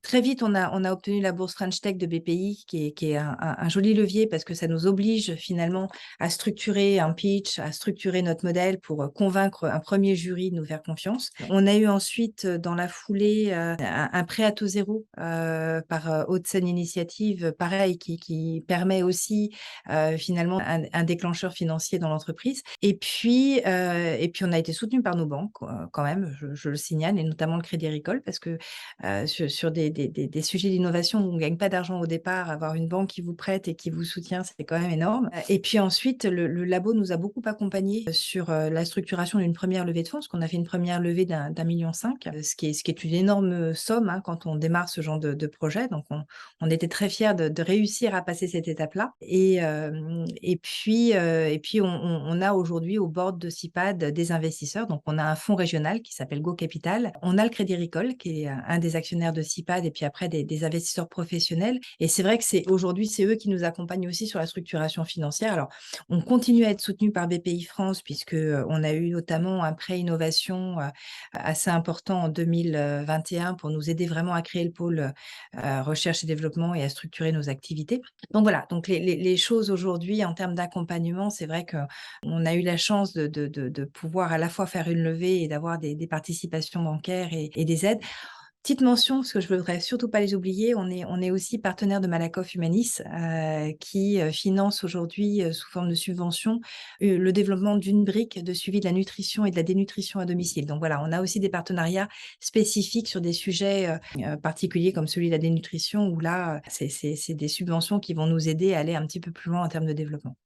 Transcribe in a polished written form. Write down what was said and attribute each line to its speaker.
Speaker 1: Très vite, on a obtenu la bourse French Tech de BPI qui est un joli levier parce que ça nous oblige finalement à structurer un pitch, à structurer notre modèle pour, convaincre un premier jury de nous faire confiance. On a eu ensuite, dans la foulée, un prêt à taux zéro, par, Hauts-de-Seine Initiative, pareil qui permet aussi, finalement un déclencheur financier dans l'entreprise et puis on a été soutenu par nos banques, quand même, je le signale et notamment le Crédit Agricole parce que, sur des sujets d'innovation où on gagne pas d'argent au départ, avoir une banque qui vous prête et qui vous soutient, c'est quand même énorme. Et puis ensuite, le labo nous a beaucoup accompagnés sur, la structuration d'une première levée de fonds, parce qu'on a fait une première levée d'1,5 million, ce qui est une énorme somme, hein, quand on démarre ce genre de projet. Donc on était très fiers de réussir à passer cette étape-là et puis on a aujourd'hui au board de CIPAD des investisseurs. Donc on a un fonds régional qui s'appelle Go Capital. On a le Crédit Agricole qui est un des actionnaires de CIPAD et puis après des investisseurs professionnels. Et c'est vrai que aujourd'hui, c'est eux qui nous accompagnent aussi sur la structuration financière. Alors, on continue à être soutenu par BPI France puisque on a eu notamment un prêt innovation assez important en 2021 pour nous aider vraiment à créer le pôle recherche et développement et à structurer nos activités. Donc voilà, donc les choses aujourd'hui en termes d'accompagnement, c'est vrai qu'on a eu la chance de pouvoir à la fois faire une levée et d'avoir des participations bancaires et des aides. Petite mention, parce que je voudrais surtout pas les oublier, on est aussi partenaire de Malakoff Humanis, qui, finance aujourd'hui, sous forme de subvention, le développement d'une brique de suivi de la nutrition et de la dénutrition à domicile. Donc voilà, on a aussi des partenariats spécifiques sur des sujets, particuliers comme celui de la dénutrition où là, c'est des subventions qui vont nous aider à aller un petit peu plus loin en termes de développement.